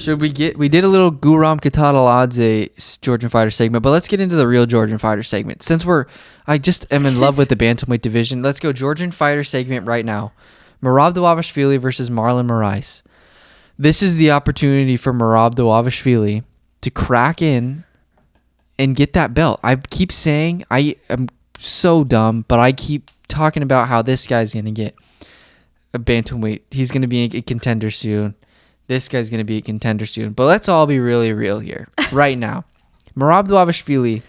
we did a little Guram Kataladze Georgian fighter segment, but let's get into the real Georgian fighter segment. Since I just am in love with the bantamweight division, let's go Georgian fighter segment right now. Merab Dvalishvili versus Marlon Moraes. This is the opportunity for Merab Dvalishvili to crack in and get that belt. I keep saying, I am so dumb, but I keep talking about how this guy's going to get a bantamweight. He's going to be a contender soon. This guy's going to be a contender soon. But let's all be really real here right now. Merab Dvalishvili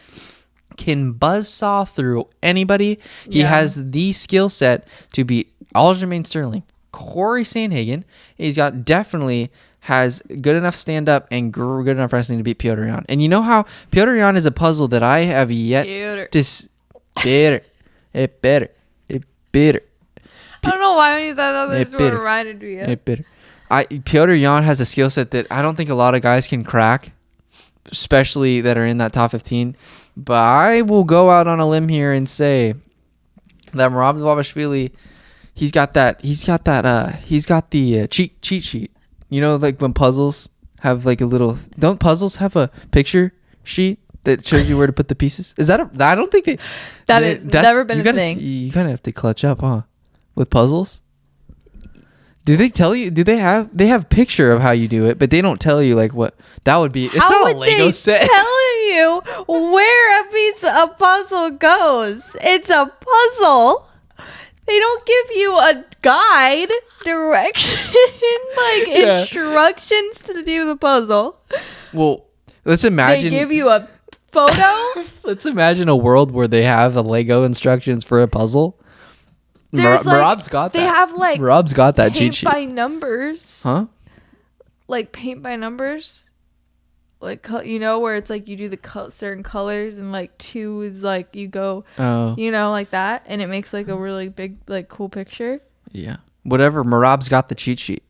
can buzzsaw through anybody. He has the skill set to beat Aljamain Sterling, Corey Sandhagen. He's got definitely has good enough stand up and good enough wrestling to beat Petr Yan. And you know how Petr Yan is a puzzle that I have yet to better. I don't know why when you thought that was what reminded me of. Petr Yan has a skill set that I don't think a lot of guys can crack, especially that are in that top 15. But I will go out on a limb here and say that Merab Dvalishvili, he's got the cheat sheet. You know, like when puzzles have like a little. Don't puzzles have a picture sheet that shows you where to put the pieces? Is that I don't think that's never been a thing. You kind of have to clutch up, huh? With puzzles. Do they tell you? Do they have picture of how you do it, but they don't tell you like what that would be. It's not a Lego set. Telling you where a piece of puzzle goes. It's a puzzle. They don't give you a guide, direction, instructions to do the puzzle. Well, let's imagine they give you a photo. Let's imagine a world where they have the Lego instructions for a puzzle. Merab's got that. They have like Merab's got that cheat sheet. Paint by numbers. Huh? Like paint by numbers. Like, you know, where it's like you do the certain colors and like 2 is like you go, you know, like that. And it makes like a really big, like cool picture. Yeah. Whatever. Merab's got the cheat sheet.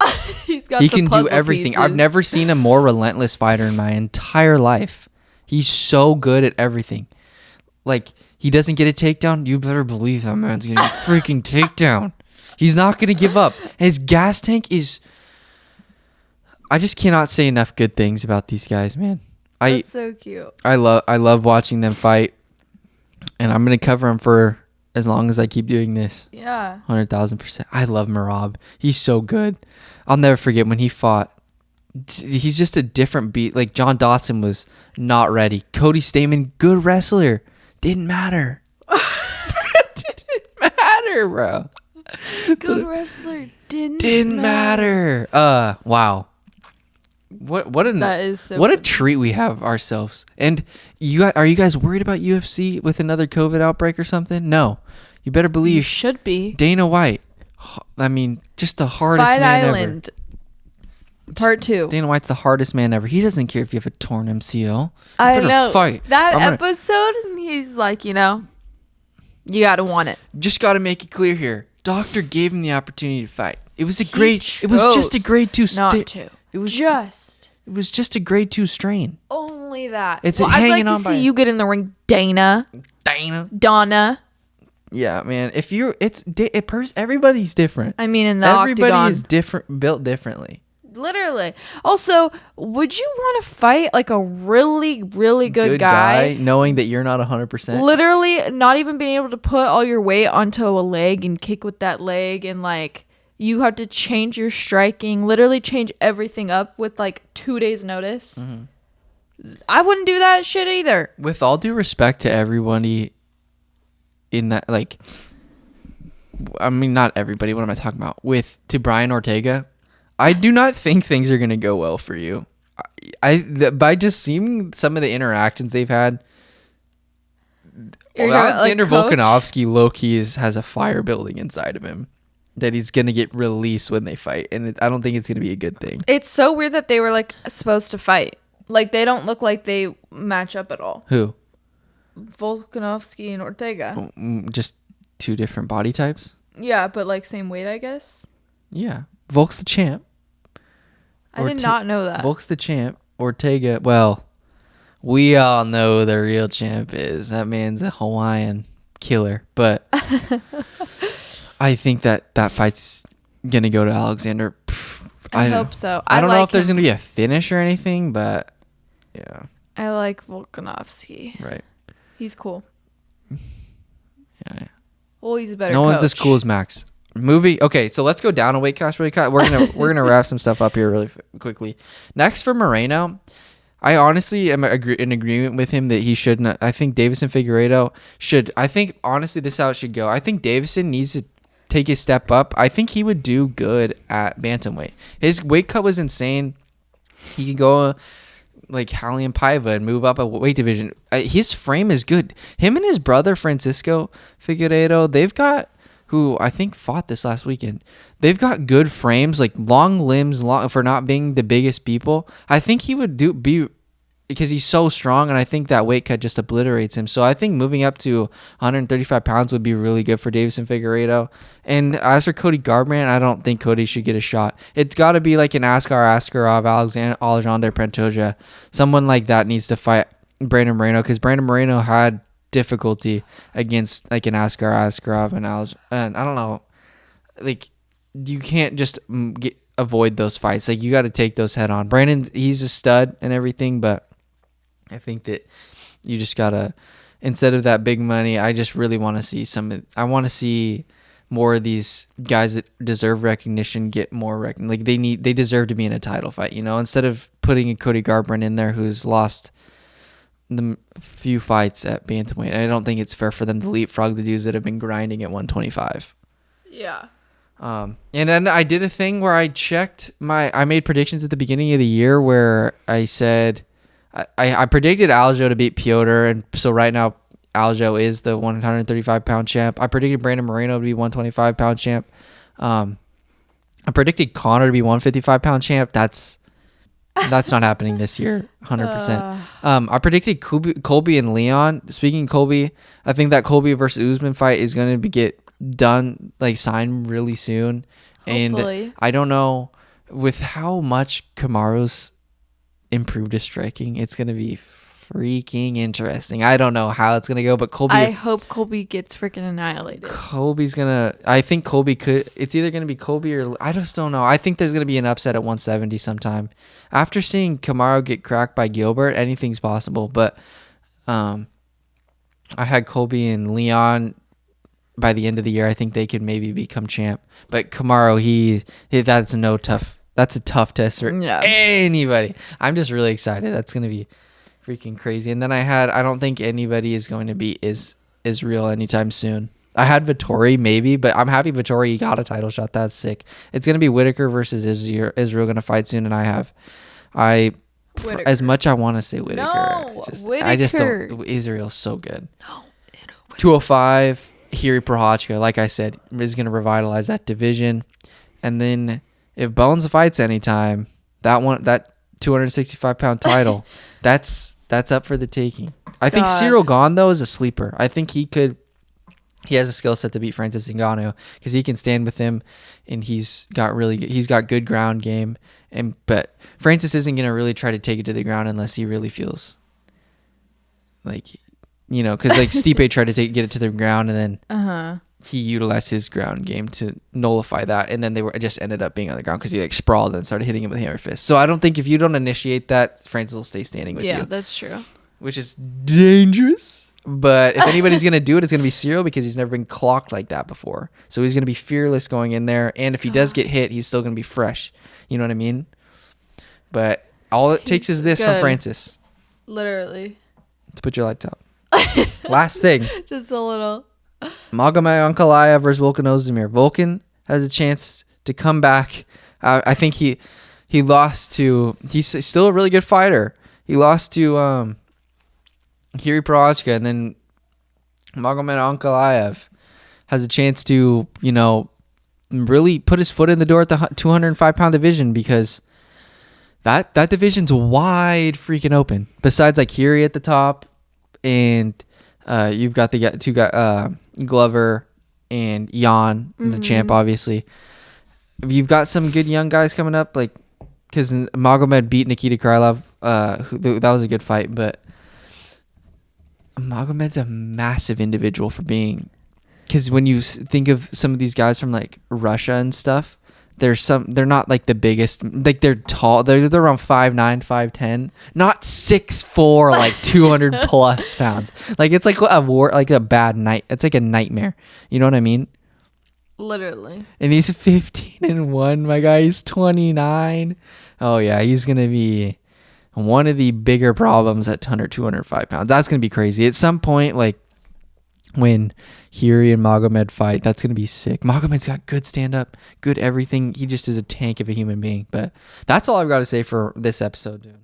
He can do everything. Pieces. I've never seen a more relentless fighter in my entire life. He's so good at everything. Like, he doesn't get a takedown. You better believe that man's getting a freaking takedown. He's not going to give up. His gas tank is... I just cannot say enough good things about these guys, man. That's so cute. I love watching them fight. And I'm going to cover them for as long as I keep doing this. Yeah. 100,000%. I love Merab. He's so good. I'll never forget when he fought. He's just a different beat. Like, John Dodson was not ready. Cody Stamen, good wrestler. Didn't matter. Didn't matter, bro. Good wrestler. Didn't matter. Wow. What a treat we have ourselves. And are you guys worried about UFC with another COVID outbreak or something? No. You better believe. You should be. Dana White. I mean, just the hardest Fight man Island. ever. Part 2. Dana White's the hardest man ever. He doesn't care if you have a torn MCL. I know. Fight. That episode, he's like, you know, you got to want it. Just got to make it clear here. Doctor gave him the opportunity to fight. It was just a grade 2 It was just a grade 2 strain. Only that. It's I'd like to by see you get in the ring, Donna. Yeah, man. Everybody's different. I mean, in the Everybody octagon. is different, built differently. Literally. Also, would you want to fight like a really, really good guy, knowing that you're not 100%? Literally, not even being able to put all your weight onto a leg and kick with that leg, and like you have to change your striking, literally change everything up with like 2 days notice. Mm-hmm. I wouldn't do that shit either. With all due respect to everybody in that, like, I mean, not everybody. What am I talking about? To Brian Ortega, I do not think things are going to go well for you. By just seeing some of the interactions they've had, Alexander Volkanovski low-key has a fire building inside of him that he's going to get released when they fight. And I don't think it's going to be a good thing. It's so weird that they were like supposed to fight. Like, they don't look like they match up at all. Who? Volkanovski and Ortega. Just 2 different body types? Yeah, but like same weight, I guess. Yeah. Volk's the champ. I did not know that. Volk's the champ. Ortega, well, we all know who the real champ is. That man's a Hawaiian killer. But I think that fight's going to go to Alexander. I hope so. I don't know like if there's him. going to be a finish or anything, but yeah. I like Volkanovski. Right. He's cool. Yeah. Well, he's a better No coach. one's as cool as Max. Movie. Okay, so let's go down a weight class really quick. We're gonna wrap some stuff up here really quickly. Next for Moreno, I honestly am in agreement with him that he shouldn't. I think Davison Figueiredo should. I think honestly this is how it should go. I think Davison needs to take a step up. I think he would do good at bantamweight. His weight cut was insane. He can go like Hallian Paiva and move up a weight division. His frame is good. Him and his brother Francisco Figueiredo, they've got, who I think fought this last weekend. They've got good frames, like long limbs, for not being the biggest people. I think he would be because he's so strong, and I think that weight cut just obliterates him. So I think moving up to 135 pounds would be really good for Davison Figueiredo. And as for Cody Garbrandt, I don't think Cody should get a shot. It's got to be like an Askar Askarov, Alexander Pantoja. Someone like that needs to fight Brandon Moreno, because Brandon Moreno had difficulty against like an Askar Askarov and I don't know, like you can't just avoid those fights. Like you got to take those head on. Brandon, he's a stud and everything, but I think that you just gotta, instead of that big money, I just really want to see I want to see more of these guys that deserve recognition get more like they deserve to be in a title fight, instead of putting a Cody Garbrandt in there who's lost the few fights at bantamweight. I don't think it's fair for them to leapfrog the dudes that have been grinding at 125. Yeah. And then I did a thing where I made predictions at the beginning of the year where I said I predicted Aljo to beat Piotr, and so right now Aljo is the 135-pound champ. I predicted Brandon Moreno to be 125-pound champ. I predicted Conor to be 155-pound champ. That's not happening this year, 100%. I predicted Colby and Leon. Speaking of Colby, I think that Colby versus Usman fight is going to get done, like signed really soon. Hopefully. And I don't know, with how much Kamaru's improved his striking, it's going to be freaking interesting. I don't know how it's going to go, but Colby... I hope Colby gets freaking annihilated. I think Colby could... It's either going to be Colby or... I just don't know. I think there's going to be an upset at 170 sometime. After seeing Kamaru get cracked by Gilbert, anything's possible. But I had Colby and Leon by the end of the year. I think they could maybe become champ. But Kamaru, that's a tough test for anybody. I'm just really excited. That's going to be freaking crazy. And then I don't think anybody is going to be Israel anytime soon. I had Vettori maybe, but I'm happy Vettori got a title shot. That's sick. It's going to be Whitaker versus Israel going to fight soon, and Whitaker. As much I want to say Whitaker. No, Whitaker. I just don't. Israel's so good. No, 205, Jiri Prochazka, like I said, is going to revitalize that division. And then if Bones fights anytime, that 265-pound title, that's up for the taking. I think Cyril Gane, though, is a sleeper. I think he has a skill set to beat Francis Ngannou because he can stand with him, and he's got good ground game. But Francis isn't going to really try to take it to the ground unless he really feels like, because like Stipe tried to get it to the ground, and then he utilized his ground game to nullify that, and then they just ended up being on the ground because he like sprawled and started hitting him with hammer fist. So I don't think if you don't initiate that, Francis will stay standing with you. Yeah, that's true. Which is dangerous. But if anybody's going to do it, it's going to be Cyril because he's never been clocked like that before. So he's going to be fearless going in there. And if he does get hit, he's still going to be fresh. You know what I mean? But all it takes is this from Francis. Literally. To put your lights out. Last thing. Just a little. Magomed Ankalaev versus Volkan Oezdemir. Volkan has a chance to come back. I think he lost to... He's still a really good fighter. He lost to... Jiri Prochazka, and then Magomed Ankalaev has a chance to, really put his foot in the door at the 205-pound division, because that division's wide freaking open. Besides like Jiri at the top, and you've got the two guys, Glover and Jan, the champ, obviously. You've got some good young guys coming up, like because Magomed beat Nikita Krylov. That was a good fight, but Magomed's a massive individual for being, because when you think of some of these guys from like Russia and stuff, they're not like the biggest, like they're tall, they're around 5'9", 5'10", not 6'4", like 200 plus pounds. Like it's like a bad night. It's like a nightmare. You know what I mean? Literally. And he's 15-1. My guy, he's 29. Oh yeah, he's gonna be one of the bigger problems at 205 pounds. That's gonna be crazy. At some point, like when Hiri and Magomed fight, that's gonna be sick. Magomed's got good stand up, good everything. He just is a tank of a human being. But that's all I've got to say for this episode, dude.